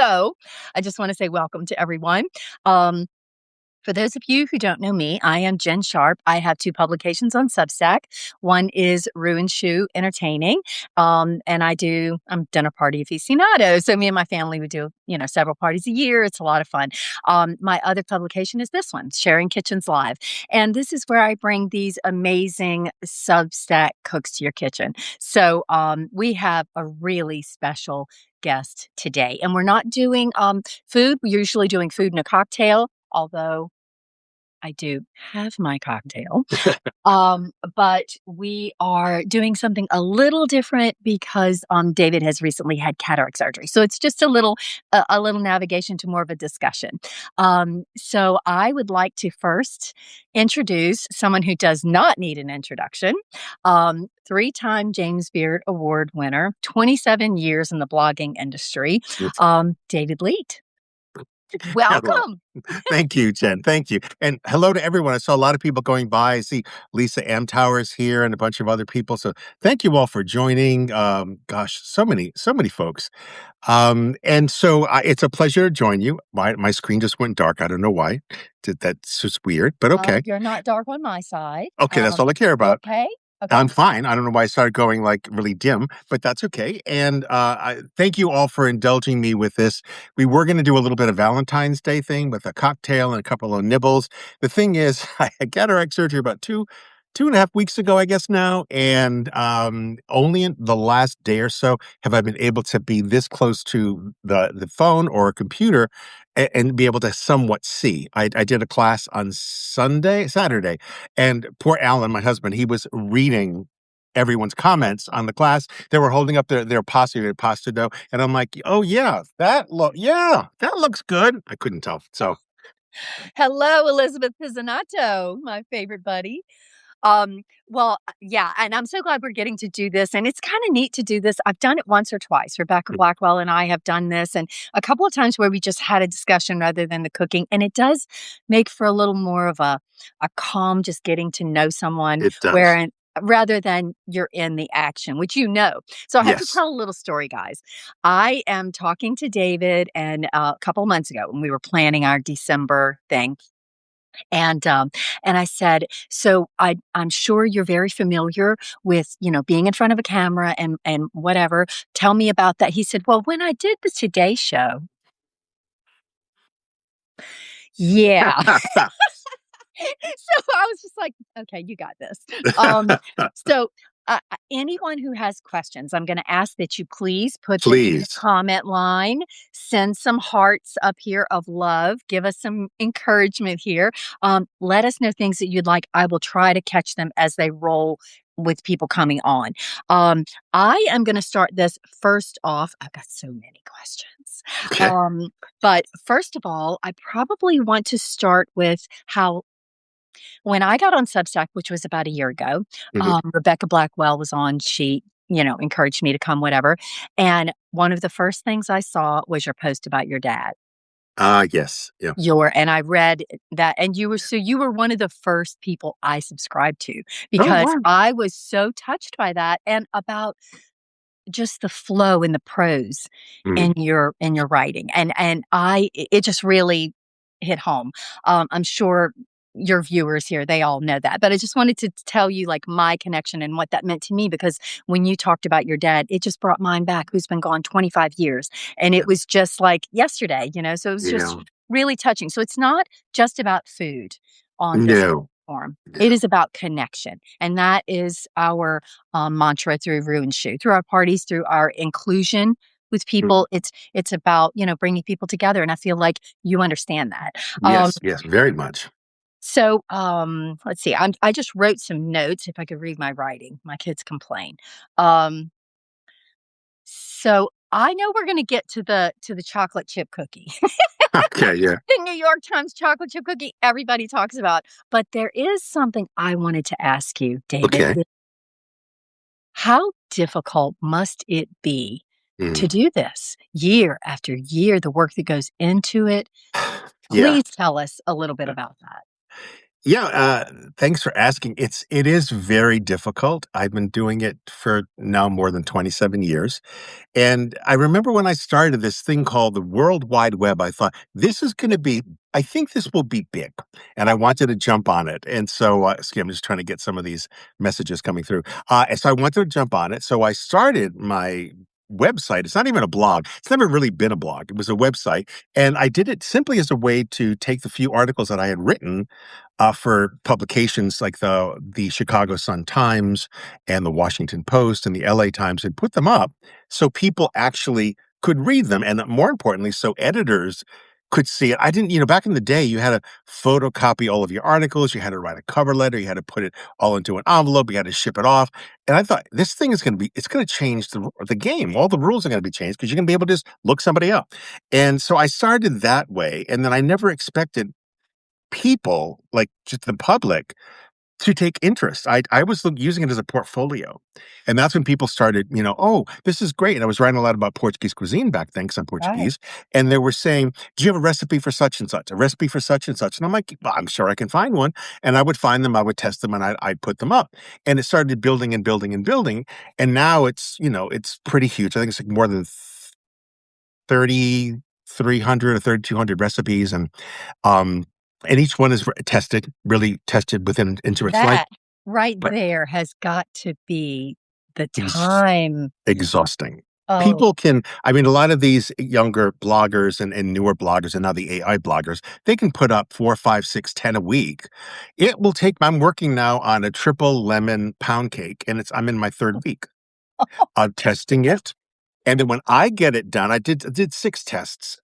So I just want to say welcome to everyone. Um, for those of you who don't know me, I am Jenn Sharp. I have two publications on Substack. One is Ruin Shoe Entertaining, and I'm dinner party aficionado. So me and my family would do, several parties a year. It's a lot of fun. My other publication is this one, Sharing Kitchens Live, and this is where I bring these amazing Substack cooks to your kitchen. So we have a really special guest today, and we're not doing food. We're usually doing food and a cocktail, although I do have my cocktail. But we are doing something a little different because David has recently had cataract surgery. So it's just a little navigation to more of a discussion. So I would like to first introduce someone who does not need an introduction. Three-time James Beard Award winner, 27 years in the blogging industry, David Leite. Hello. Welcome. Thank you, Jen. Thank you. And hello to everyone. I saw a lot of people going by. I see Lisa Amtower's here and a bunch of other people. So thank you all for joining. Gosh, so many folks. And so it's a pleasure to join you. My screen just went dark. I don't know why. That's just weird, but okay. You're not dark on my side. Okay, that's all I care You about. okay? Okay. I'm fine. I don't know why I started going like really dim, but that's okay. And thank you all for indulging me with this. We were going to do a little bit of Valentine's Day thing with a cocktail and a couple of nibbles. The thing is, I had cataract surgery about two and a half weeks ago, I guess now, and only in the last day or so have I been able to be this close to the phone or a computer and be able to somewhat see. I did a class on Saturday, and poor Alan, my husband, he was reading everyone's comments on the class. They were holding up their pasta dough, and I'm like, "Oh yeah, that looks good." I couldn't tell, so. Hello, Elizabeth Pizzanato, my favorite buddy. Yeah, and I'm so glad we're getting to do this, and it's kinda neat to do this. I've done it once or twice. Rebecca Blackwell and I have done this, and a couple of times where we just had a discussion rather than the cooking, and it does make for a little more of a calm, just getting to know someone, It does. wherein rather than you're in the action, which you know. So I have to Yes. tell a little story, guys. I am talking to David, and a couple months ago when we were planning our December thing, and I said, "So I'm sure you're very familiar with, being in front of a camera and whatever. Tell me about that." He said, "Well, when I did the Today Show." Yeah. So I was just like, "Okay, you got this." So, anyone who has questions, I'm gonna ask that you please put them in the Please. comment line, send some hearts up here of love, give us some encouragement here. Let us know things that you'd like. I will try to catch them as they roll with people coming on. Um, I am gonna start this first off. I've got so many questions. Okay. Um, but first of all, I probably want to start with how when I got on Substack, which was about a year ago, Mhm. Rebecca Blackwell was on. She, encouraged me to come, whatever. And one of the first things I saw was your post about your dad. Yes. Yeah. And I read that, and you were one of the first people I subscribed to Oh, because wow. I was so touched by that and about just the flow and the prose Mhm. in your writing. And it just really hit home. I'm sure your viewers here, they all know that. But I just wanted to tell you like my connection and what that meant to me because when you talked about your dad, it just brought mine back, who's been gone 25 years. And Yeah. it was just like yesterday, so it was just Yeah. really touching. So it's not just about food on this No. platform. It No. is about connection. And that is our mantra through Ruin Shoe, through our parties, through our inclusion with Mhm. people. It's about bringing people together, and I feel like you understand that. Um, Yes. Yes. Very much. so let's see. I just wrote some notes. If I could read my writing, my kids complain. Um, so I know we're going to get to the chocolate chip cookie. Okay. Yeah. The New York Times chocolate chip cookie everybody talks about. But there is something I wanted to ask you, David. Okay. How difficult must it be to Mhm. do this year after year, the work that goes into it? Yeah. Please tell us a little bit about that. Yeah, thanks for asking. it is very difficult. I've been doing it for now more than 27 years. And I remember when I started this thing called the World Wide Web, I thought, I think this will be big. And I wanted to jump on it. And so, I'm just trying to get some of these messages coming through. And so I wanted to jump on it. So I started my website. It's not even a blog. It's never really been a blog. It was a website. And I did it simply as a way to take the few articles that I had written for publications like the Chicago Sun-Times and the Washington Post and the LA Times and put them up so people actually could read them, and more importantly, so editors could see it. I didn't, back in the day, you had to photocopy all of your articles, you had to write a cover letter, you had to put it all into an envelope, you had to ship it off, and I thought, "This thing is it's gonna change the game. All the rules are gonna be changed because you're gonna be able to just look somebody up." And so I started that way, and then I never expected people, like just the public, to take interest. I was using it as a portfolio, and that's when people started, "Oh, this is great." And I was writing a lot about Portuguese cuisine back then 'cause I'm Right. Portuguese, and they were saying, "Do you have a recipe for such and such? A recipe for such and such?" And I'm like, "Well, I'm sure I can find one." And I would find them, I would test them, and I'd put them up. And it started building and building and building, and now it's pretty huge. I think it's like more than 3,300 or 3,200 recipes, um, and each one is tested, really tested within into its life. That right But there has got to be the ex time. exhausting. Oh, People can I mean, a lot of these younger bloggers and newer bloggers and now the AI bloggers, they can put up 4, 5, 6, 10 a week. It will take I'm working now on a triple lemon pound cake, and I'm in my 3rd week of testing it. And then when I get it done, I did 6 tests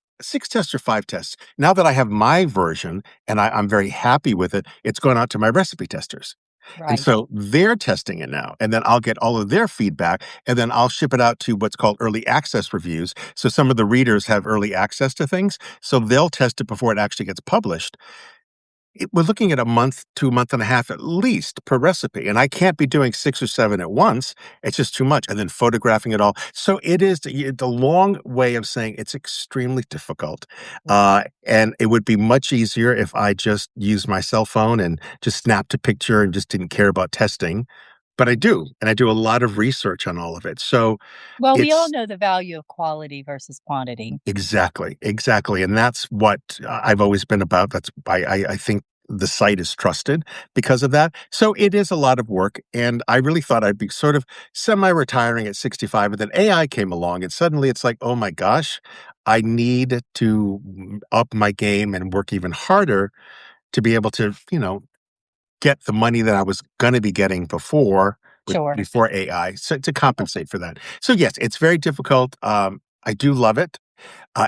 or 5 tests. Now that I have my version and I'm very happy with it, it's gone out to my recipe testers. And right. so they're testing it now, and then I'll get all of their feedback, and then I'll ship it out to what's called early access reviews. So some of the readers have early access to things, so they'll test it before it actually gets published. We're looking at a month to a month and a half at least per recipe, and I can't be doing 6 or 7 at once. It's just too much, and then photographing it all. So it is the long way of saying it's extremely difficult, and it would be much easier if I just used my cell phone and just snapped a picture and just didn't care about testing, but I do, and I do a lot of research on all of it. So Well, we all it's know the value of quality versus quantity. Exactly, exactly, and that's what I've always been about. That's why I think the site is trusted because of that. So it is a lot of work, and I really thought I'd be sort of semi-retiring at 65, but then AI came along, and suddenly it's like, "Oh my gosh, I need to up my game and work even harder to be able to, get the money that I was gonna be getting Sure. before AI, so to compensate for that." So yes, it's very difficult. I do love it.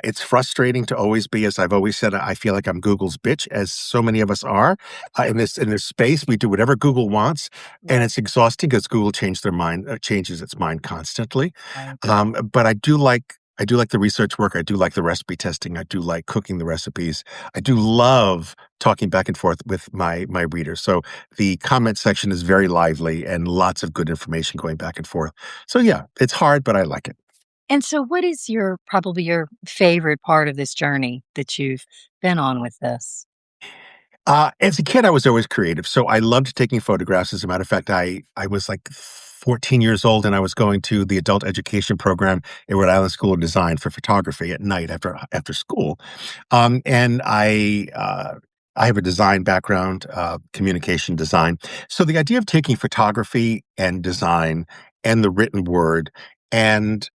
It's frustrating to always be, as I've always said, I feel like I'm Google's bitch, as so many of us are in this space. We do whatever Google wants, and Right. it's exhausting because Google changes its mind constantly. Right. But I do like the research work. I do like the recipe testing. I do like cooking the recipes. I do love talking back and forth with my readers. So the comment section is very lively and lots of good information going back and forth. So yeah, it's hard, but I like it. And so what is your probably your favorite part of this journey that you've been on with this? As a kid, I was always creative, so I loved taking photographs. As a matter of fact, I was like 14 years old, and I was going to the adult education program at Rhode Island School of Design for photography at night after school. And I have a design background, communication design. So the idea of taking photography and design and the written word and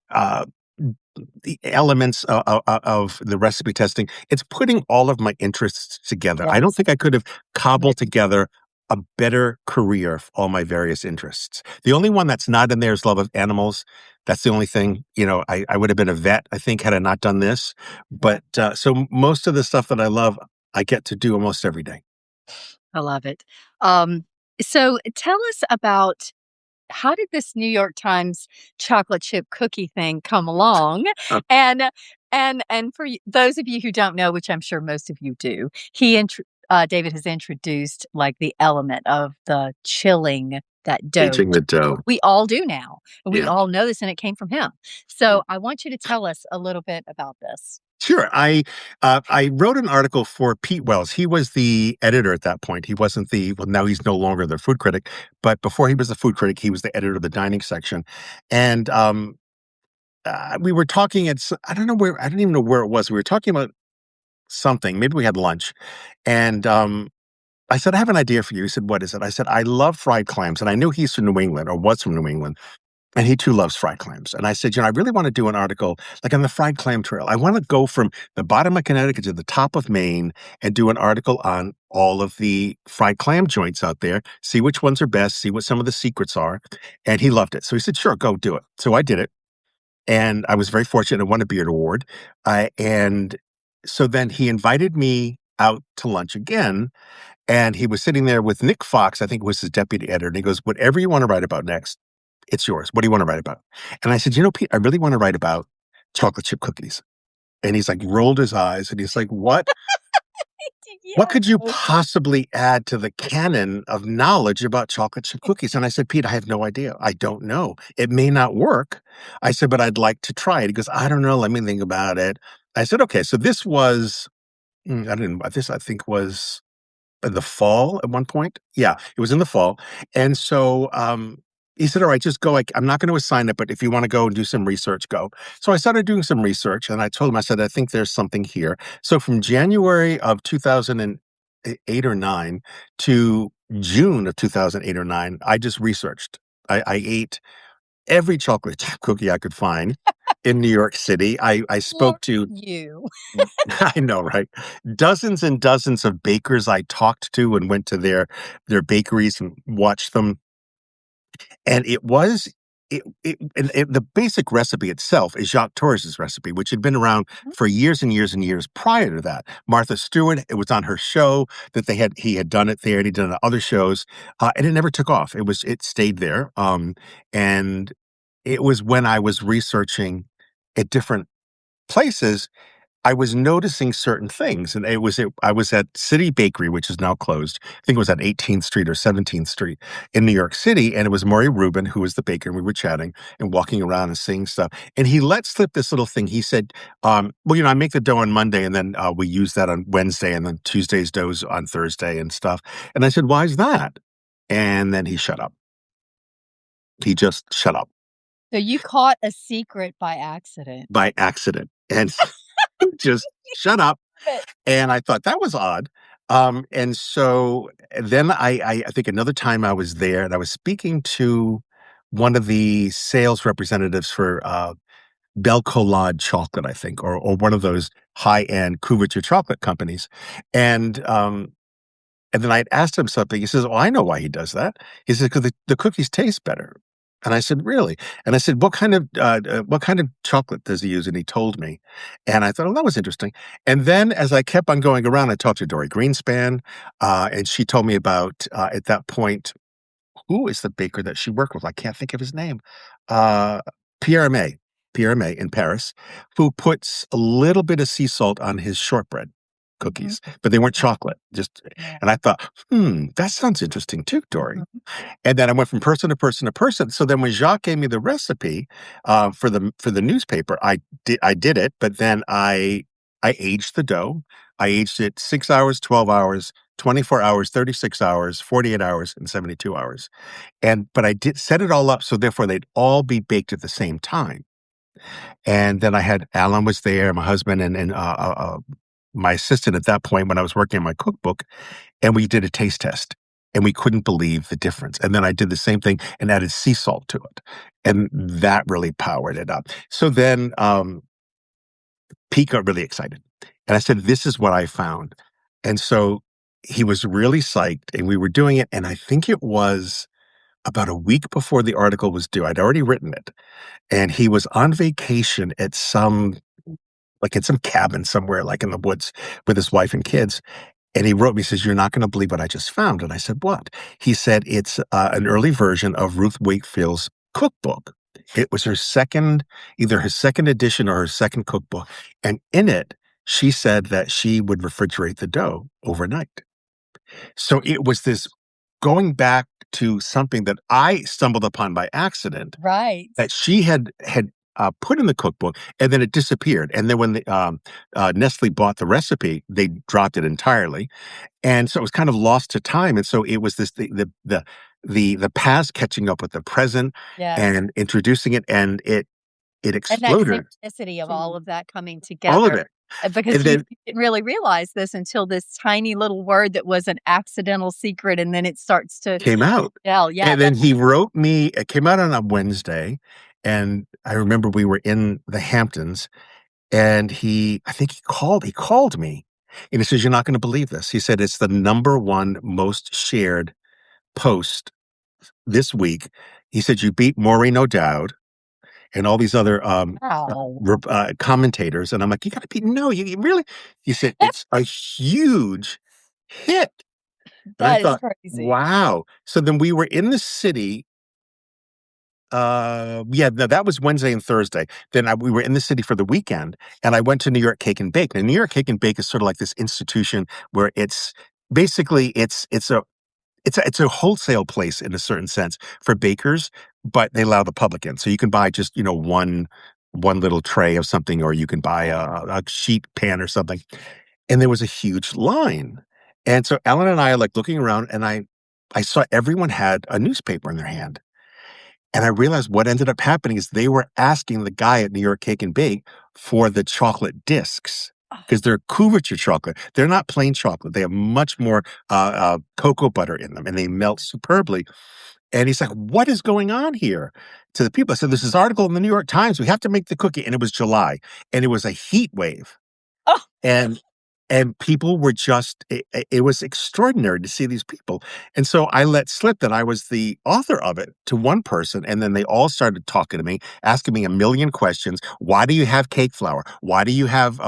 the elements of the recipe testing, it's putting all of my interests together. I don't Yes. think I could have Yes. cobbled together a better career for all my various interests. The only one that's not in there is love of animals. That's the only thing, I would have been a vet, I think, had I not done this. Yeah. But so most of the stuff that I love, I get to do almost every day. I love it. Um, so tell us about how did this New York Times chocolate chip cookie thing come along? Uh, And and for those of you who don't know, which I'm sure most of you do, David has introduced like the element of the chilling. that dough. Aging the dough. We all do now. We Yeah. all know this, and it came from him. So I want you to tell us a little bit about this. Sure. I wrote an article for Pete Wells. He was the editor at that point. He wasn't the well, now he's no longer the food critic, but before he was the food critic, he was the editor of the dining section. And we were talking I don't know where I don't even know where it was. We were talking about something. Maybe we had lunch. And I said, I have an idea for you. He said, what is it? I said, I love fried clams. And I knew he's from New England or was from New England. And he too loves fried clams. And I said, I really want to do an article like on the fried clam trail. I want to go from the bottom of Connecticut to the top of Maine and do an article on all of the fried clam joints out there, see which ones are best, see what some of the secrets are. And he loved it. So he said, sure, go do it. So I did it. And I was very fortunate. I won a Beard Award. And so then he invited me out to lunch again. And he was sitting there with Nick Fox, I think was his deputy editor. And he goes, whatever you want to write about next, it's yours. What do you want to write about? And I said, Pete, I really want to write about chocolate chip cookies. And he's like, rolled his eyes and he's like, what Yes. could you possibly add to the canon of knowledge about chocolate chip cookies? And I said, Pete, I have no idea. I don't know. It may not work. I said, but I'd like to try it. He goes, I don't know. Let me think about it. I said, okay. So this was, I didn't, this I think was in the fall at one point. Yeah, it was in the fall. And so he said, all right, just go. I'm not going to assign it, but if you want to go and do some research, go. So I started doing some research and I told him, I said, I think there's something here. So from January of 2008 or nine to June of 2008 or nine, I just researched. I ate every chocolate chip cookie I could find in New York City. I Look, spoke to you. I know, right? Dozens and dozens of bakers I talked to and went to their bakeries and watched them. And the basic recipe itself is Jacques Torres's recipe, which had been around for years and years and years prior to that. Martha Stewart, it was on her show that he had done it there, and he'd done it on other shows, and it never took off. It stayed there, and it was when I was researching at different places I was noticing certain things, and I was at City Bakery, which is now closed. I think it was at 18th Street or 17th Street in New York City, and it was Maury Rubin, who was the baker, and we were chatting and walking around and seeing stuff. And he let slip this little thing. He said, "Well, I make the dough on Monday, and then we use that on Wednesday, and then Tuesday's dough's on Thursday and stuff." And I said, "Why is that?" And then he shut up. He just shut up So you caught a secret by accident. by accident and just shut up. But And I thought that was odd. And so then I think another time I was there and I was speaking to one of the sales representatives for Belle Collade chocolate, I think, or one of those high-end couverture chocolate companies. And and then I'd asked him something. He says, "Oh, I know why he does that." He said, "Because the cookies taste better." And I said, "Really?" And I said, what kind of chocolate does he use?" And he told me. And I thought, "Oh, that was interesting." And then as I kept on going around, I talked to Dory Greenspan, and she told me about at that point who is the baker that she worked with? I can't think of his name. Uh, Pierre May, Pierre May in Paris, who puts a little bit of sea salt on his shortbread mhm, cookies, but they weren't chocolate. Just yeah. and I thought, that sounds interesting too, Dory. Mhm. And then I went from person to person to person. So then when Jacques gave me the recipe for the newspaper, I did it, but then I aged the dough. I aged it 6 hours, 12 hours, 24 hours, 36 hours, 48 hours, and 72 hours. But I did set it all up so therefore they'd all be baked at the same time. And then I had Alan was there, my husband, and my assistant at that point when I was working on my cookbook, and we did a taste test. And we couldn't believe the difference. And then I did the same thing and added sea salt to it. And that really powered it up. So then Pete got really excited. And I said, "This is what I found." And so he was really psyched and we were doing it. And I think it was about a week before the article was due. I'd already written it. And he was on vacation at some cabin somewhere, like in the woods with his wife and kids. And he wrote me, he says, "You're not going to believe what I just found." And I said, "What?" He said, "It's an early version of Ruth Wakefield's cookbook." It was either her second edition or her second cookbook. And in it, she said that she would refrigerate the dough overnight. So it was this going back to something that I stumbled upon by accident Right. that she had put in the cookbook, and then it disappeared. And then when Nestle bought the recipe, they dropped it entirely, and so it was kind of lost to time. And so it was this the past catching up with the present Yes. and introducing it, and it And that exploded. synchronicity of all of that coming All of together, it, and because you then didn't really realize this until this tiny little word that was an accidental secret, and then it starts to came out. tell. Yeah, And then he wrote me it came out on a Wednesday, and I remember we were in the Hamptons, and I think he called me, and he says, "You're not gonna believe this." He said, "It's the number 1 most shared post this week." He said, "You beat Maureen O'Dowd and all these other, wow, commentators." And I'm like, "You gotta be no, you really?" He said, "It's a huge hit." And I that is thought, crazy. "Wow." So then we were in the city. Yeah, no, that was Wednesday and Thursday. Then we were in the city for the weekend, and I went to New York Cake and Bake. And New York Cake and Bake is sort of like this institution where it's basically it's a wholesale place in a certain sense for bakers, but they allow the public in. So you can buy just one little tray of something, or you can buy a sheet pan or something. And there was a huge line, and so Ellen and I are like looking around, and I saw everyone had a newspaper in their hand. And I realized what ended up happening is they were asking the guy at New York Cake and Bake for the chocolate discs Oh, because they're couverture chocolate. They're not plain chocolate. They have much more cocoa butter in them, and they melt superbly. And he's like, "What is going on here?" To the people, I said, "There's this article in the New York Times. We have to make the cookie." And it was July, and it was a heat wave. oh, And people were just it was extraordinary to see these people, and so I let slip that I was the author of it to one person, and then they all started talking to me, asking me a million questions. "Why do you have cake flour? Why do you have,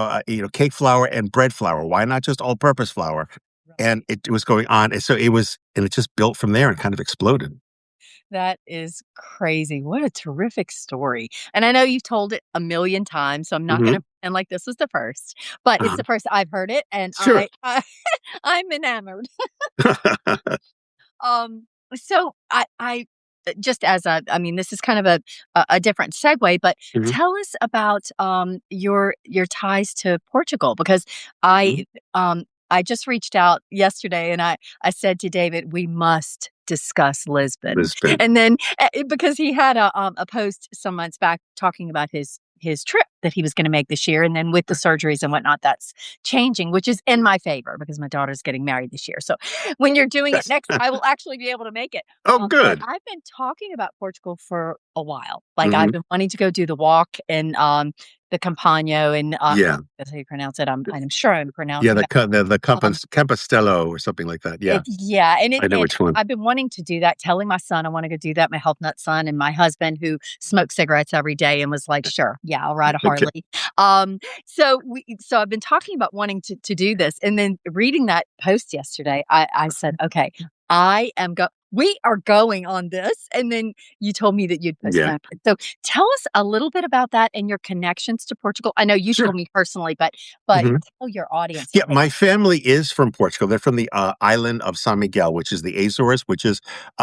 cake flour and bread flour? Why not just all-purpose flour?" And right. it was going on, and so it just built from there and kind of exploded. That is crazy. What a terrific story. And I know you've told it a million times, so I'm not Mhm. gonna pretend like this was the first, but it's Uh-huh. the first I've heard it, and Sure. I'm enamored. Um, so I just as I mean, this is kind of a different segue, but Mhm, tell us about your ties to Portugal, because mhm. I just reached out yesterday, and I said to David, we must discuss Lisbon. Lisbon. And then because he had a post some months back talking about his trip that he was going to make this year, and then with the surgeries and whatnot, that's changing, which is in my favor because my daughter's getting married this year. So when you're doing it Yes. next, I will actually be able to make it. Oh, But good. I've been talking about Portugal for a while. Like, I've Mhm. been wanting to go do the walk in the Campagno, and Yeah. that's how you pronounce it. I'm sure I'm Yeah, pronouncing it. the Um, Campastello or something like that, yeah. yeah, and I know which one. I've been wanting to do that, telling my son I wanna go do that, my health nut son, and my husband who smokes cigarettes every day and was like, "Sure, yeah, I'll ride a Okay. Harley." So I've been talking about wanting to do this, and then reading that post yesterday, I said, "Okay, we are going on this," and then you told me that you'd Yeah, postponed it. So tell us a little bit about that and your connections to Portugal. I know you sure. told me personally, but Mhm. tell your audience Yeah, how they. my family is from Portugal. They're from the, island of San Miguel, which is the Azores, which is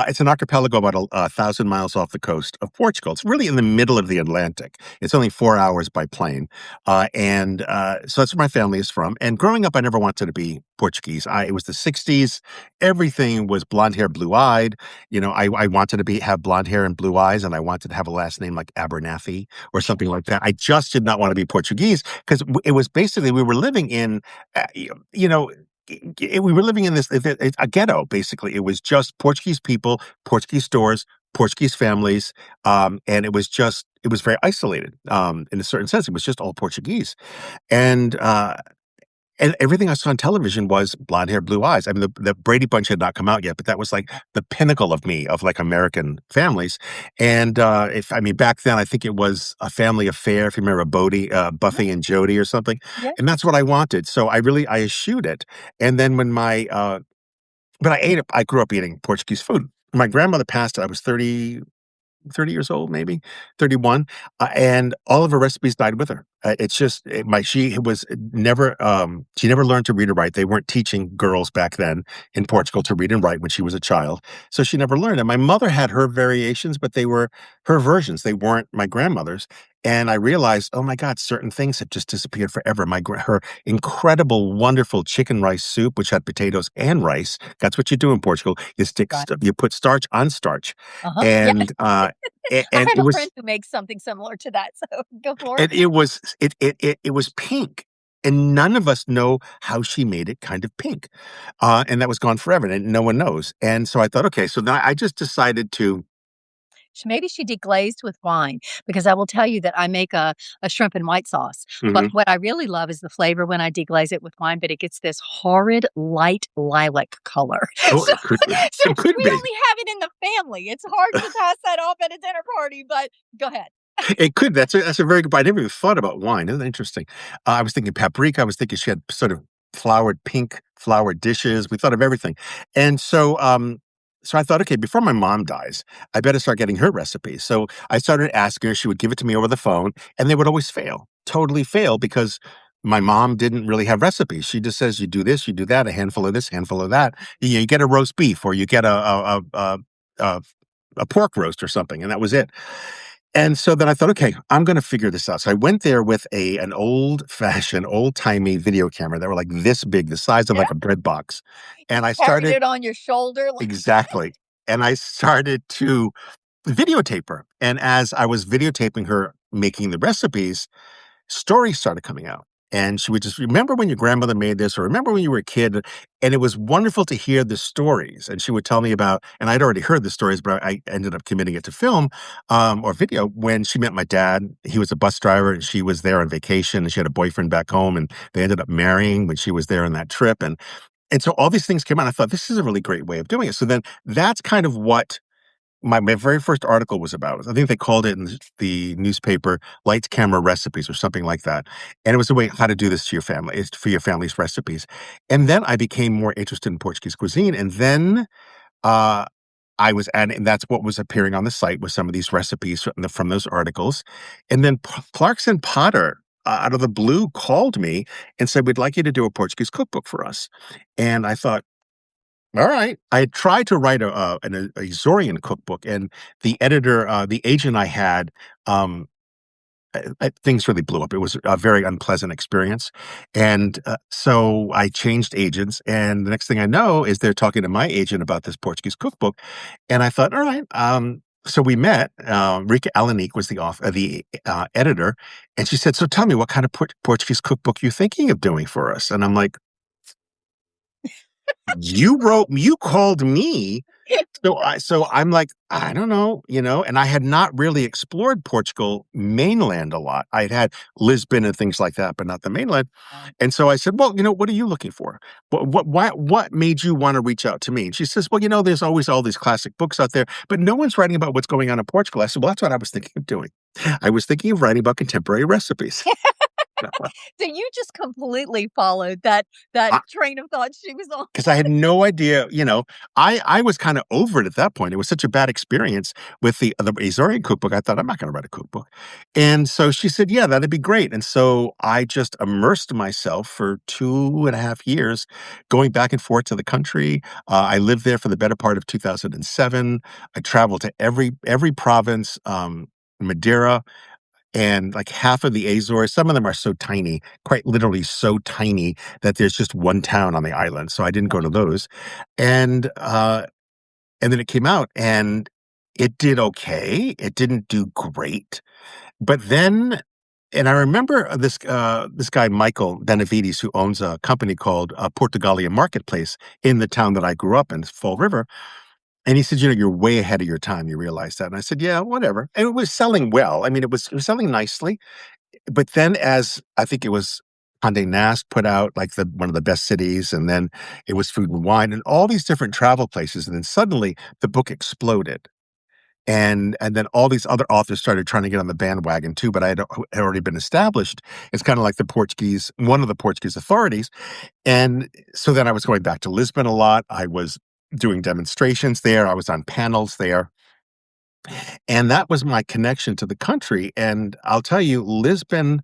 it's an archipelago about a 1,000 miles off the coast of Portugal. It's really in the middle of the Atlantic. It's only 4 hours by plane, so that's where my family is from, and growing up, I never wanted to be Portuguese. It was the '60s, everything was blonde hair, blue-eyed. I wanted to have blonde hair and blue eyes, and I wanted to have a last name like Abernathy or something like that. I just did not wanna be Portuguese 'cause it was basically we were living in you know, we were living in a ghetto. Basically, it was just Portuguese people, Portuguese stores, Portuguese families, and it was very isolated. In a certain sense, it was just all Portuguese, and everything I saw on television was blonde hair, blue eyes. I mean, the Brady Bunch had not come out yet, but that was like the pinnacle of me, of like American families. And if I mean back then, I think it was A Family Affair. If you remember Yeah, Buffy and Jody or something, yeah. and that's what I wanted. So I eschewed it. And then but I ate it. I grew up eating Portuguese food. My grandmother passed. I was 30 years old, maybe 31, and all of her recipes died with her. It's just my she was never she never learned to read or write. They weren't teaching girls back then in Portugal to read and write when she was a child, so she never learned. And my mother had her variations, but they were her versions. They weren't my grandmother's. And I realized, oh my God, certain things have just disappeared forever. Her incredible, wonderful chicken rice soup, which had potatoes and rice. That's what you do in Portugal. Right. You put starch on starch, Uh-huh. Yeah. and I and have it a friend was who makes something similar to that, so go for it. and it was pink, and none of us know how she made it kind of pink, and that was gone forever, and no one knows, and so I thought, "Okay," so then I just decided to Maybe she deglazed with wine because I will tell you that I make a shrimp and white sauce. But mhm. what I really love is the flavor when I deglaze it with wine, but it gets this horrid light lilac color. Oh, So, it could be. so It could we be. only have it in the family. It's hard to pass that off at a dinner party, but go ahead. It could. That's a very good point. I never even thought about wine. Isn't that interesting? I was thinking paprika. I was thinking she had sort of pink floured dishes. We thought of everything. And so I thought, okay, before my mom dies, I better start getting her recipes. So I started asking her, she would give it to me over the phone, and they would always fail, totally fail, because my mom didn't really have recipes. She just says, you do this, you do that, a handful of this, handful of that. You get a roast beef, or you get a, a pork roast or something, and that was it. And so then I thought, okay, I'm going to figure this out. So I went there with an old fashioned, old timey video camera that were like this big, the size of like a bread box. You And I carried started it on your shoulder. exactly. And I started to videotape her. And as I was videotaping her making the recipes, stories started coming out. And she would just remember when your grandmother made this, or remember when you were a kid. And it was wonderful to hear the stories. And she would tell me about, and I'd already heard the stories, but I ended up committing it to film or video when she met my dad. He was a bus driver and she was there on vacation and she had a boyfriend back home and they ended up marrying when she was there on that trip. And so all these things came out. I thought this is a really great way of doing it. So then that's kind of what my very first article was about. I think they called it in the newspaper "Lights, Camera, Recipes" or something like that, and it was a way how to do this to your family. It's for your family's recipes, and then I became more interested in Portuguese cuisine, and then, uh, I was and that's what was appearing on the site with some of these recipes from those articles, and then Clarkson Potter, out of the blue, called me and said, "We'd like you to do a Portuguese cookbook for us," and I thought, all right. I had tried to write a Zorian cookbook, and the agent I had, things really blew up. It was a very unpleasant experience, and so I changed agents. And the next thing I know is they're talking to my agent about this Portuguese cookbook, and I thought, all right. So we met. Rika Alanique was the editor, and she said, "So tell me, what kind of Portuguese cookbook you thinking of doing for us?" And I'm like, you called me. So I'm like, I don't know, and I had not really explored Portugal mainland a lot. I'd had Lisbon and things like that, but not the mainland. Um, And so I said, "Well, what are you looking for? What made you want to reach out to me?" And she says, "Well, there's always all these classic books out there, but no one's writing about what's going on in Portugal." I said, "Well, that's what I was thinking of doing. I was thinking of writing about contemporary recipes." so you just completely followed that train of thought she was on. 'Cause I had no idea, I was kinda over it at that point. It was such a bad experience with the Azorian cookbook. I thought, "I'm not gonna write a cookbook." And so she said, "Yeah, that'd be great." And so I just immersed myself for 2.5 years going back and forth to the country. I lived there for the better part of 2007. I traveled to every province, Madeira, and like half of the Azores, some of them are so tiny, quite literally so tiny that there's just one town on the island. So I didn't go to those. And and then it came out and it did okay. It didn't do great. But then and I remember this guy Michael Benavides, who owns a company called Portugalia Marketplace in the town that I grew up in, Fall River. And he said, "You're way ahead of your time. You realize that?" And I said, "Yeah, whatever." And it was selling well. I mean, it was selling nicely. But then as I think it was Condé Nast put out like one of the best cities, and then it was Food and Wine and all these different travel places, and then suddenly the book exploded. And then all these other authors started trying to get on the bandwagon too, but I had already been established. It's kind of like one of the Portuguese authorities. And so then I was going back to Lisbon a lot. I was doing demonstrations there. I was on panels there. And that was my connection to the country. And I'll tell you, Lisbon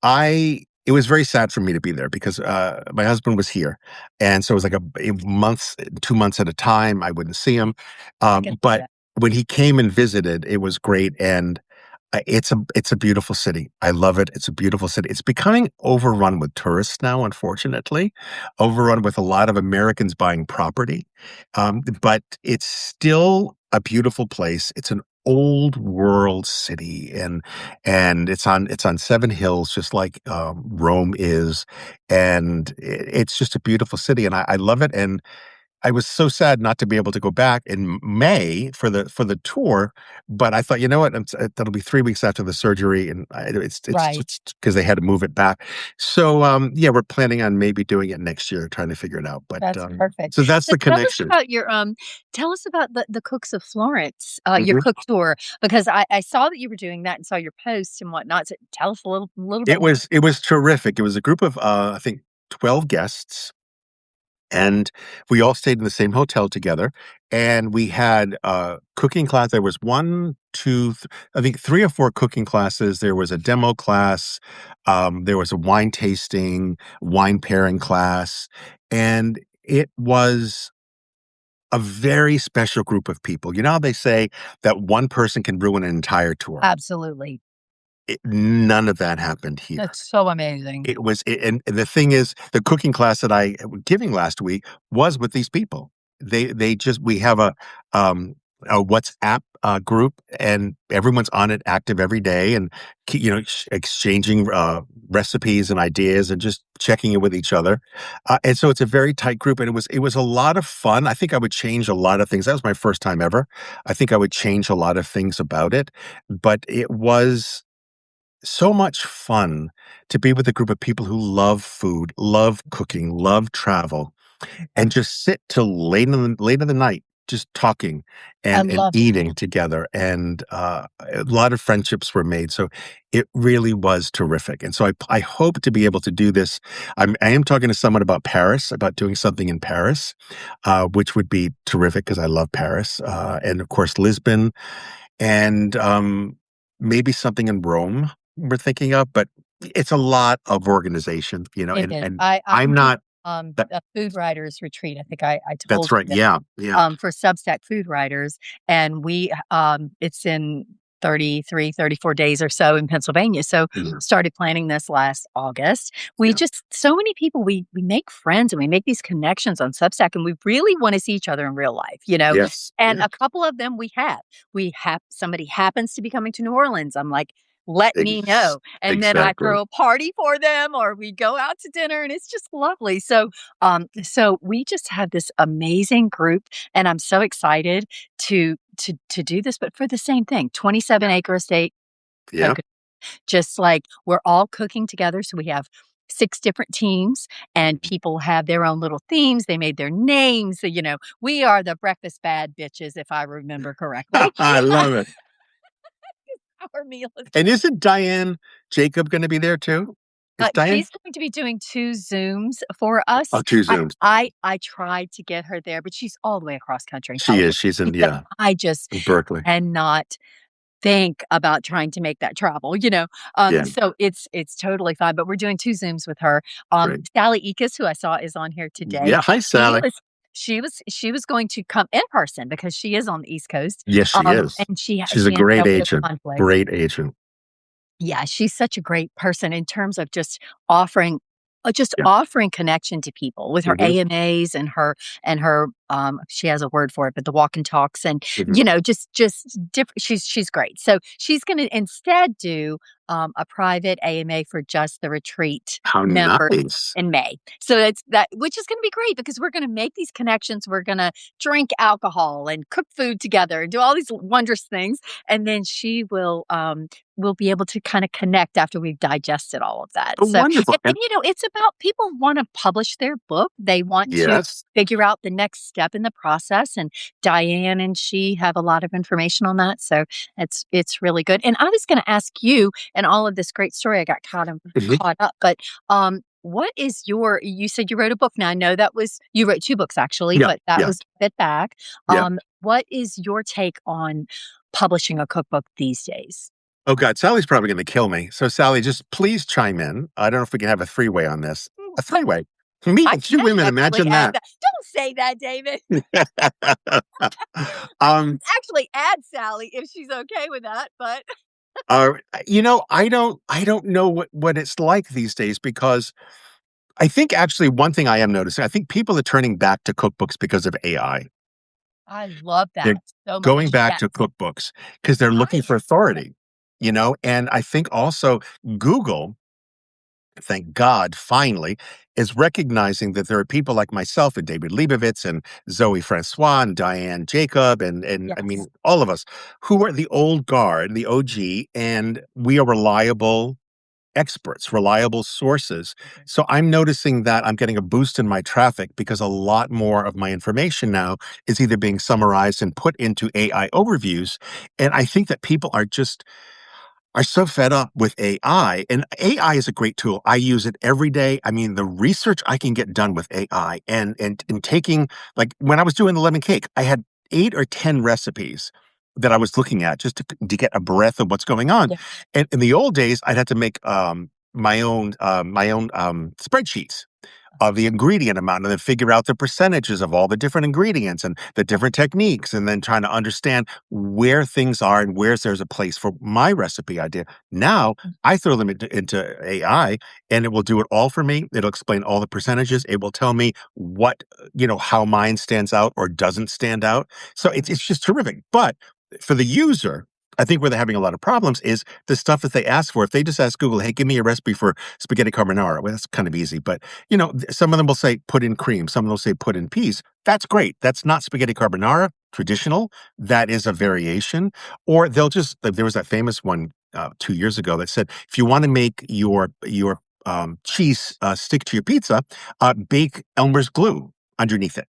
I it was very sad for me to be there because, my husband was here, and so it was like a months 2 months at a time, I wouldn't see him, I can see but that. when he came and visited, it was great, and, it's a beautiful city. I love it. It's a beautiful city. It's becoming overrun with tourists now, unfortunately, overrun with a lot of Americans buying property, but it's still a beautiful place. It's an old world city, and it's on 7 hills just like, Rome is, and it's just a beautiful city, and I love it, and I was so sad not to be able to go back in May for the tour, but I thought, "You know what? That'll be 3 weeks after the surgery," and it's Right. just 'cause they had to move it back. So, yeah, we're planning on maybe doing it next year, trying to figure it out, but, That's perfect. so that's So the tell us connection. about tell us about the Cooks of Florence, your Mhm. cook tour, because I saw that you were doing that and saw your posts and whatnot. So tell us a little bit more. It was terrific. It was a group of, I think 12 guests, and we all stayed in the same hotel together, and we had cooking class. There was one, two, I think 3 or 4 cooking classes. There was a demo class. There was a wine tasting, wine pairing class, and it was a very special group of people. You know how they say that one person can ruin an entire tour? Absolutely. None of that happened here. That's so amazing. It was and the thing is, the cooking class that I was giving last week was with these people. They just we have a WhatsApp, group, and everyone's on it active every day and exchanging, recipes and ideas and just checking in with each other, and so it's a very tight group, and it was a lot of fun. I think I would change a lot of things. That was my first time ever. I think I would change a lot of things about it, but it was so much fun to be with a group of people who love food, love cooking, love travel, and just sit till late in the night just talking I and love eating together, and, a lot of friendships were made, so it really was terrific, and so I hope to be able to do this. I am talking to someone about Paris, about doing something in Paris, which would be terrific because I love Paris, and, of course, Lisbon, and, maybe something in Rome we're thinking of, but it's a lot of organization, it is. and I'm I'm doing, not that a food writers retreat. I think I that's told right, you yeah, yeah. for Substack food writers, and it's in 33, 34 days or so in Pennsylvania. So Mhm. started planning this last August. We Yeah. just so many people we make friends and we make these connections on Substack, and we really want to see each other in real life, you know. Yes, And yeah, a couple of them we have. We have somebody happens to be coming to New Orleans. I'm like, let me ex know. And then I exactly. throw a party for them or we go out to dinner and it's just lovely. So we just have this amazing group and I'm so excited to do this, but for the same thing, 27-acre estate, Yeah. coconut, just like we're all cooking together. So we have 6 different teams and Mhm. people have their own little themes. They made their names. So, we are the breakfast bad bitches, if I remember correctly. I love it. Our meal is And isn't Diane Jacob gonna be there too? Is Diane? she's going to be doing 2 Zooms for Oh, us. 2 I Zooms. I I tried to get her there, but she's all the way across country in She is, California. she's She in, said, yeah, "I just in Berkeley. cannot think about trying to make that travel," you know? Yeah, So it's totally fine, but we're doing 2 Zooms with her. great. Sally Ekus, who I saw is on here today, Yeah, hi, she Sally. was she was going to come in person because she is on the East Coast, Yes, she is. and She's a she ended great up with agent, a conflict. great agent. Yeah, she's such a great person in terms of offering just Yeah. offering connection to people with her Mhm, AMAs and her she has a word for it, but the walk and talks and mhm. just different she's great. So she's gonna instead do a private AMA for just the retreat How members nice. in May. So it's that which is gonna be great because we're gonna make these connections. We're gonna drink alcohol and cook food together and do all these wondrous things. And then she will be able to kinda connect after we've digested all of that. Oh, So wonderful, and, and it's about people wanna publish their book. They want to yes. figure out the next step in the process, and Diane and she have a lot of information on that, so it's really good. And I was gonna ask you, and all of this great story, I got Mhm. caught up, but, what is you said you wrote a book. Now I know that was you wrote 2 books actually, Yeah, but that yeah, was a bit back. yeah. What is your take on publishing a cookbook these days? Oh god, Sally's probably gonna kill me. So Sally, just please chime in. I don't know if we can have a three-way on this. A three-way. Me I and 2 can women, actually imagine add that. that. Don't say that, David. I can Um, actually add Sally if she's okay with that, but I don't know what it's like these days because I think actually one thing I am noticing, I think people are turning back to cookbooks because of AI. I love They're that so going much. back Yes. to cookbooks because 'cause they're looking for authority, and I think also Google, thank God, finally, is recognizing that there are people like myself and David Leibovitz and Zoe Francois and Diane Jacob and I mean, Yes. all of us who are the old guard, the OG, and we are reliable experts, reliable sources. Mhm. So I'm noticing that I'm getting a boost in my traffic because a lot more of my information now is either being summarized and put into AI overviews. And I think that people are so fed up with AI, and AI is a great tool. I use it every day. I mean, the research I can get done with AI and taking like when I was doing the lemon cake, I had 8 or 10 recipes that I was looking at just to get a breath of what's going on. Yeah. And in the old days, I'd have to make my own spreadsheets of the ingredient amount and then figure out the percentages of all the different ingredients and the different techniques and then trying to understand where things are and where there's a place for my recipe idea. Now I throw them into AI and it will do it all for me. It'll explain all the percentages. It will tell me how mine stands out or doesn't stand out. So it's just terrific. But for the user, I think where they're having a lot of problems is the stuff that they ask for. If they just ask Google, hey, give me a recipe for spaghetti carbonara, well, that's kind of easy. But some of them will say put in cream, some of them will say put in peas. That's great. That's not spaghetti carbonara, traditional. That is a variation. Or they'll just, like, there was that famous one 2 years ago that said, if you want to make your cheese stick to your pizza, bake Elmer's glue underneath it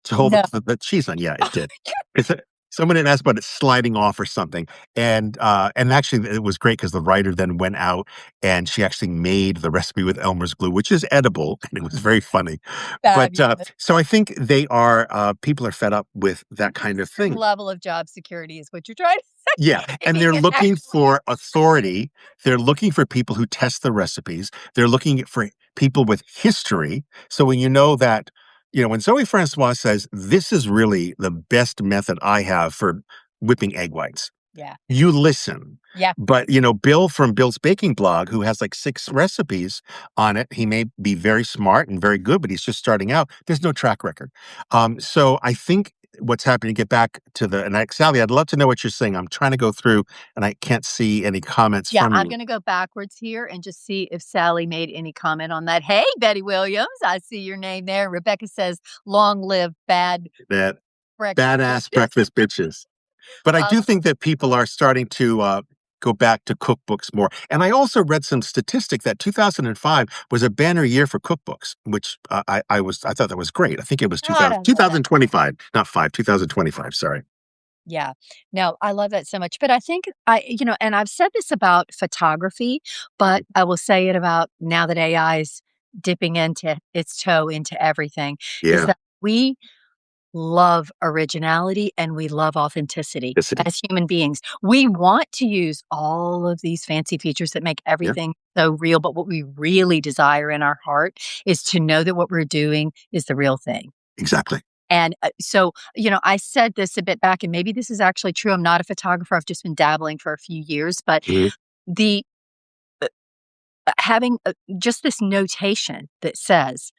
to hold No. the cheese on. Yeah, it did. It's a, someone had asked about it sliding off or something, and actually it was great because the writer then went out and she actually made the recipe with Elmer's glue, which is edible, and it was very funny. But Fabulous. so I think people are fed up with that kind of Certain thing. level of job security is what you're trying to Yeah, say. and they're Being an looking actual for authority. They're looking for people who test the recipes. They're looking for people with history. So when you know that, when Zoe Francois says, this is really the best method I have for whipping egg whites, yeah. you listen. Yeah. But, Bill from Bill's Baking Blog, who has like 6 recipes on it, he may be very smart and very good, but he's just starting out. There's no track record. So I think what's happening, get back to Sally, I'd love to know what you're saying. I'm trying to go through and I can't see any comments Yeah, from I'm you gonna go backwards here and just see if Sally made any comment on that. Hey, Betty Williams, I see your name there. Rebecca says, "Long live bad that breakfast badass bitches." breakfast bitches. But I Um, do think that people are starting to go back to cookbooks more. And I also read some statistic that 2005 was a banner year for cookbooks, which I thought that was great. I think it was God, I love that. 2025, not 5, 2025. Sorry. Yeah. No, I love that so much. But I think and I've said this about photography, but I will say it about now that AI is dipping into its toe into everything, is Yeah. that we love originality and we love authenticity Ethnicity. as human beings. We want to use all of these fancy features that make Yeah. everything so real, but what we really desire in our heart is to know that what we're doing is the real thing. Exactly. And I said this a bit back, and maybe this is actually true. I'm not a photographer. I've just been dabbling for a few years, but Mhm. the having just this notation that says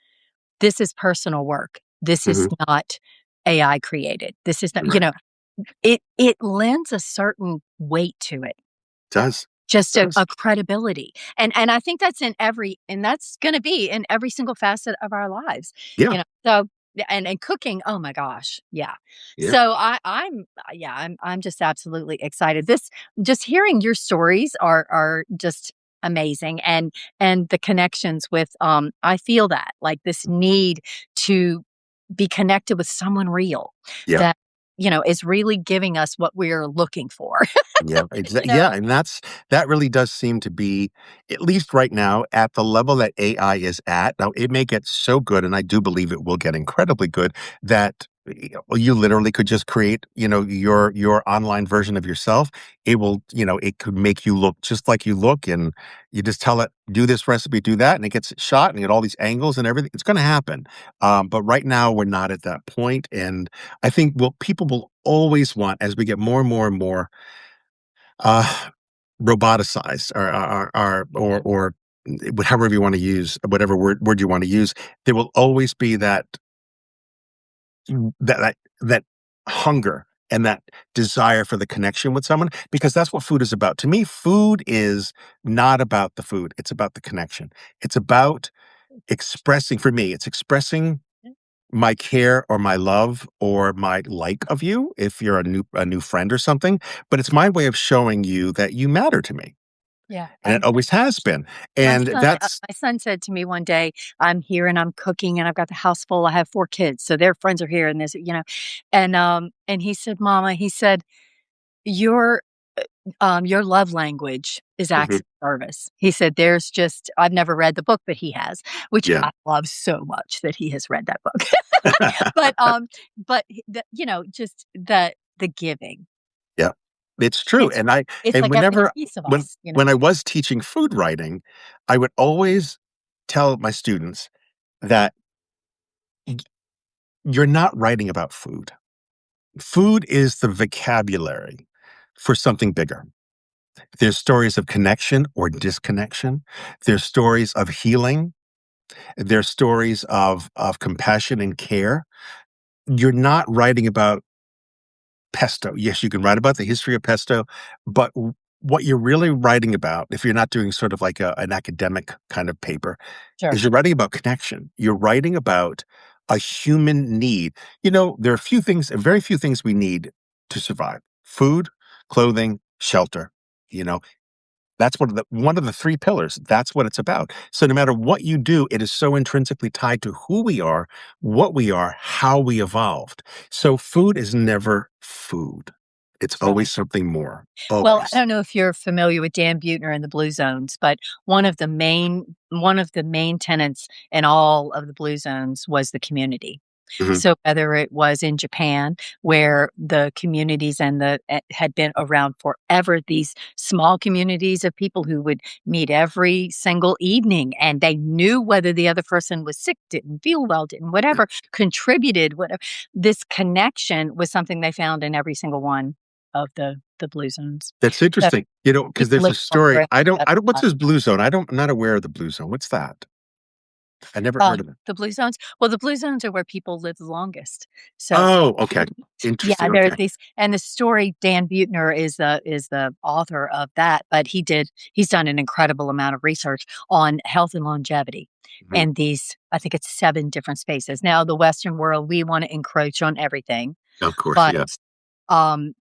this is personal work. This is Mhm. not AI created. This is not, Right. it lends a certain weight to it. Does. Just a Does. a credibility, and I think that's in every and that's gonna be in every single facet of our lives, Yeah. so and cooking, oh my gosh, yeah. Yeah. So I'm just absolutely excited. This just hearing your stories are just amazing, and the connections with, I feel that, like, this need to be connected with someone real Yeah. that, is really giving us what we're looking for, Yeah, you know? yeah, and that really does seem to be, at least right now, at the level that AI is at. Now, it may get so good, and I do believe it will get incredibly good, that Well, you literally could just create, your online version of yourself. It will, it could make you look just like you look, and you just tell it, do this recipe, do that, and it gets shot, and you get all these angles and everything. It's going to happen. But right now, we're not at that point, and I think people will always want, as we get more and more and more uh, roboticized, or however you want to use whatever word you want to use, there will always be that hunger and that desire for the connection with someone, because that's what food is about. To me, food is not about the food, it's about the connection. It's about expressing, for me, it's expressing my care or my love or my like of you if you're a new friend or something, but it's my way of showing you that you matter to me, Yeah, and it always has been. my And son that's my son said to me one day, "I'm here and I'm cooking and I've got the house full. I have 4 kids, so their friends are here and this," and he said, "Mama," he said, "Your, your love language is acts Mhm. of service." He said, "There's just" I've never read the book, but he has, which Yeah. I love so much that he has read that book. But, just the giving. Yeah, it's true, It's and I it's and like every whenever piece of when us, you know? when I was teaching food writing, I would always tell my students that y you're not writing about food. Food is the vocabulary for something bigger. There's stories of connection or disconnection. There's stories of healing. There's stories of compassion and care. You're not writing about pesto. Yes, you can write about the history of pesto, but what you're really writing about, if you're not doing sort of like an academic kind of paper, Sure, is you're writing about connection. You're writing about a human need. There are very few things we need to survive: food, clothing, shelter. You know, that's one of the three pillars. That's what it's about. So no matter what you do, it is so intrinsically tied to who we are, what we are, how we evolved. So food is never food. It's that's right. always something more. Well, I Always. don't know if you're familiar with Dan Buettner and the Blue Zones, but one of the main tenants in all of the Blue Zones was the community. Mhm. So whether it was in Japan, where the communities had been around forever, these small communities of people who would meet every single evening, and they knew whether the other person was sick, didn't feel well, didn't whatever, contributed, whatever. This connection was something they found in every single one of the Blue Zones. That's So interesting. Because people there's a live longer story. and I don't. What's have this blue zone? I'm not aware of the blue zone. What's that? I never uh, heard of it. the Blue Zones? Well, the Blue Zones are where people live the longest. So Oh, okay. yeah, Interesting. there's Okay. these and the story Dan Buettner is the author of that, but he's done an incredible amount of research on health and longevity Mhm. and these I think it's 7 different spaces. Now, the Western world, we wanna encroach on everything, Of course. but, Yeah.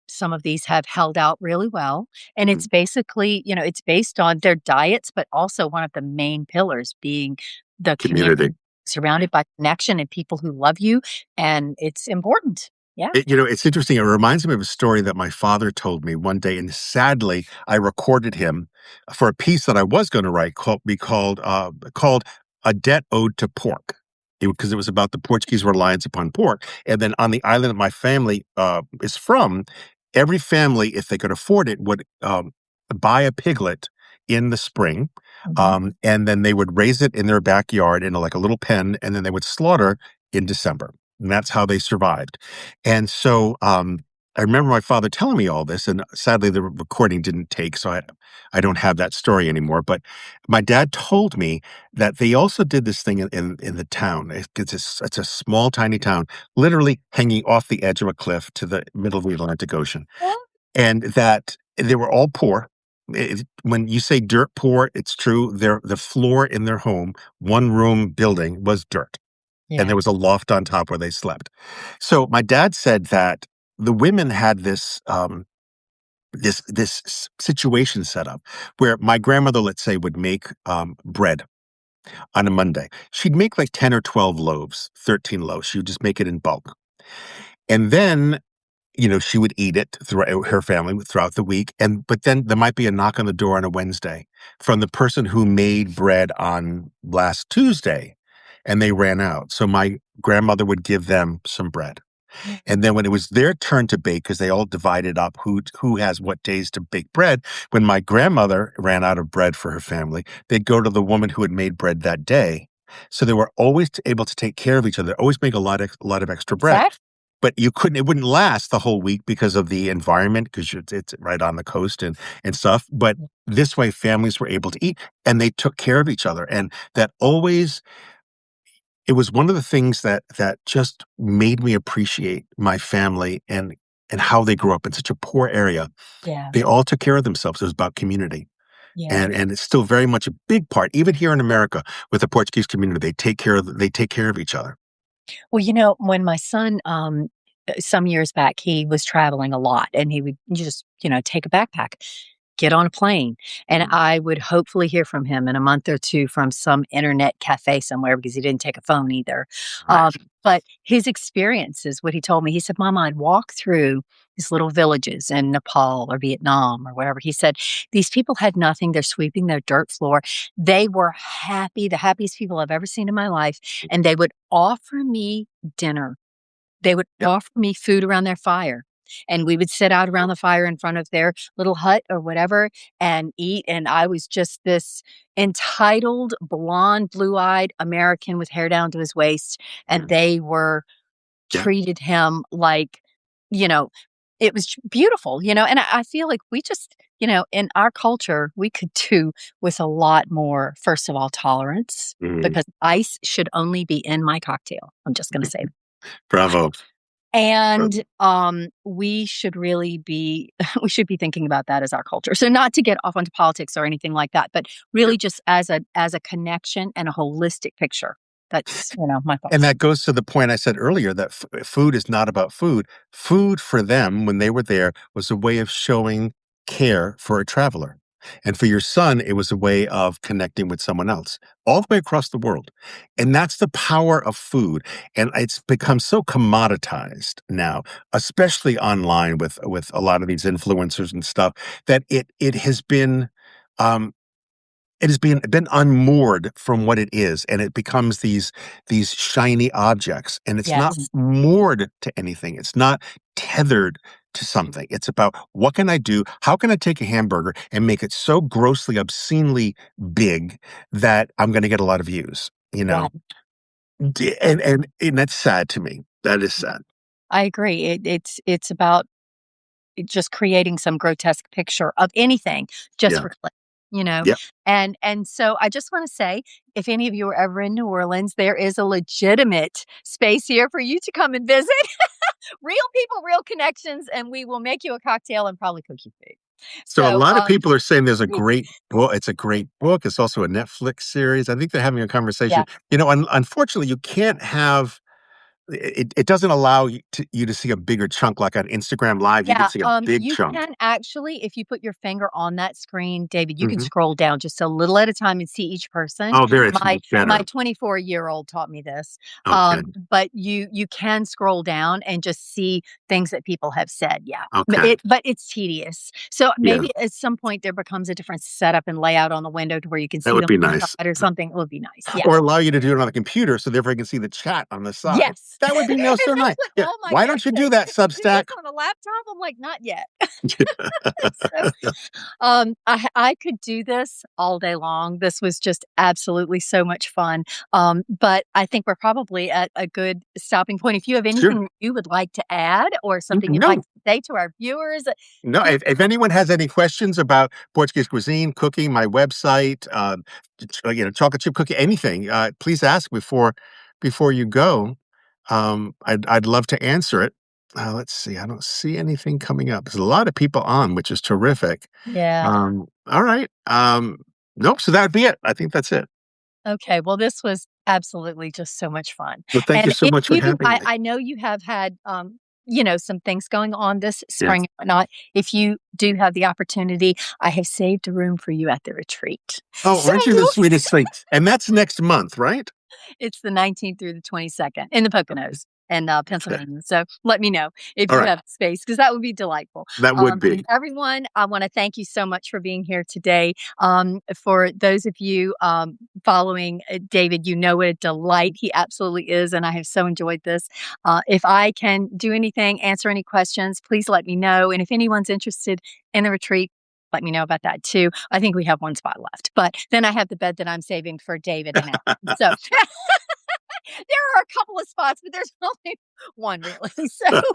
some of these have held out really well, and Mhm. it's basically, it's based on their diets, but also one of the main pillars being the community, Community. surrounded by connection and people who love you, and it's important. Yeah. It's interesting. It reminds me of a story that my father told me one day, and sadly, I recorded him for a piece that I was going to write called "A Debt Owed to Pork," because it was about the Portuguese reliance upon pork. And then on the island that my family is from, every family, if they could afford it, would buy a piglet in the spring, Mhm. and then they would raise it in their backyard in like a little pen, and then they would slaughter in December. And that's how they survived. And so, I remember my father telling me all this, and sadly, the recording didn't take, so I don't have that story anymore. But my dad told me that they also did this thing in the town. It's a small, tiny town, literally hanging off the edge of a cliff to the middle of the Atlantic Ocean, and that they were all poor. When you say dirt poor, it's true. The floor in their home, one room building, was dirt, and there Yeah. was a loft on top where they slept. So my dad said that the women had this situation set up where my grandmother, let's say, would make bread on a Monday. She'd make like 10 or 12 loaves, 13 loaves. She would just make it in bulk. And then, she would eat it throughout her family throughout the week. But then there might be a knock on the door on a Wednesday from the person who made bread on last Tuesday, and they ran out. So my grandmother would give them some bread. And then when it was their turn to bake, because they all divided up who has what days to bake bread, when my grandmother ran out of bread for her family, they'd go to the woman who had made bread that day. So they were always able to take care of each other, always make a lot of extra bread. Exactly. But it wouldn't last the whole week because of the environment, because it's right on the coast and stuff. But this way, families were able to eat, and they took care of each other, and that always it was one of the things that just made me appreciate my family and how they grew up in such a poor area. Yeah. They all took care of themselves. It was about community. Yeah. And it's still very much a big part, even here in America with the Portuguese community. They take care of each other. Well, when my son, some years back, he was traveling a lot and he would just, take a backpack, get on a plane, and Mhm. I would hopefully hear from him in a month or 2 from some internet cafe somewhere because he didn't take a phone either. Right. But his experiences, what he told me, he said, "Mama, I'd walk through these little villages in Nepal or Vietnam or wherever." He said, "These people had nothing. They're sweeping their dirt floor. They were happy, the happiest people I've ever seen in my life, and they would offer me dinner. They would Yep. offer me food around their fire, and we would sit out around the fire in front of their little hut or whatever and eat, and I was just this entitled, blonde, blue-eyed American with hair down to his waist, and Mhm. they were Yeah. treated him like, you know, it was beautiful, and I feel like we just, in our culture, we could do with a lot more, first of all, tolerance, Mhm. because ice should only be in my cocktail. I'm just gonna say Bravo. and, we should really be we should be thinking about that as our culture. So not to get off onto politics or anything like that, but really just as a connection and a holistic picture. That's, my And thoughts. that goes to the point I said earlier that food is not about food. Food for them, when they were there, was a way of showing care for a traveler. And for your son, it was a way of connecting with someone else all the way across the world. And that's the power of food. And it's become so commoditized now, especially online with a lot of these influencers and stuff, that um, it has been unmoored from what it is, and it becomes these shiny objects, and it's not Yes. moored to anything. It's not tethered to something. It's about what can I do? How can I take a hamburger and make it so grossly, obscenely big that I'm gonna get a lot of views, you Yeah. know? And that's sad to me. That is sad. I agree. It's about just creating some grotesque picture of anything just Yeah. for click, you know? Yeah. And so I just wanna say, if any of you are ever in New Orleans, there is a legitimate space here for you to come and visit. Real people, real connections, and we will make you a cocktail and probably cook you food. So a So, lot of people are saying there's a y great book. It's a great book. It's also a Netflix series. I think they're having a conversation. yeah. Unfortunately, you can't have it doesn't allow you to see a bigger chunk like on Instagram Live. You can Yeah, see a big you chunk. can actually, if you put your finger on that screen, David, you can Mhm. scroll down just a little at a time and see each person. Oh, there it's My better. 24-year-old taught me this. Okay. But you can scroll down and just see things that people have said. Yeah. Okay. But it's tedious. So Yeah, maybe at some point there becomes a different setup and layout on the window to where you can that see would them be inside nice. or something. It would be nice. Yeah. Or allow you to do it on the computer so therefore you can see the chat on the side. Yes. That would be no And so that's nice. what Yeah. all my Why kids don't you say. do that, Can we do this Substack? on a laptop? I'm like, not yet. So I could do this all day long. This was just absolutely so much fun. But I think we're probably at a good stopping point. If you have Sure. anything you would like to add or something you'd like No, to say to our viewers, no, feel if anyone has any questions about Portuguese cuisine, cooking, my website, chocolate chip cookie, anything, please ask before you go. I'd love to answer it. Let's see. I don't see anything coming up. There's a lot of people on, which is terrific. yeah. All right. Nope. So that'd be it. I think that's it. Okay. Well, this was absolutely just so much fun. Well, thank you And so if much for you, having me. I know you have had, some things going on this Yes. spring and whatnot. If you do have the opportunity, I have saved a room for you at the retreat. Oh, So aren't you the sweetest thing? And that's next month, right? it's the 19th through the 22nd in the Poconos. in Pennsylvania. So let me know if All you right. have space because that would be delightful. That would And be. everyone, I want to thank you so much for being here today. For those of you following David, you know what a delight he absolutely is. And I have so enjoyed this. If I can do anything, answer any questions, please let me know. And if anyone's interested in the retreat, let me know about that too. I think we have one spot left, but then I have the bed that I'm saving for David and Alan. So there are a couple of spots, but there's only one really. So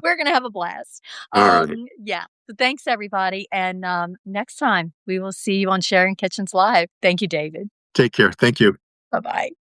we're going to have a blast. All right. Yeah. So thanks everybody. And next time we will see you on Sharing Kitchens Live. Thank you, David. Take care. Thank you. Bye bye.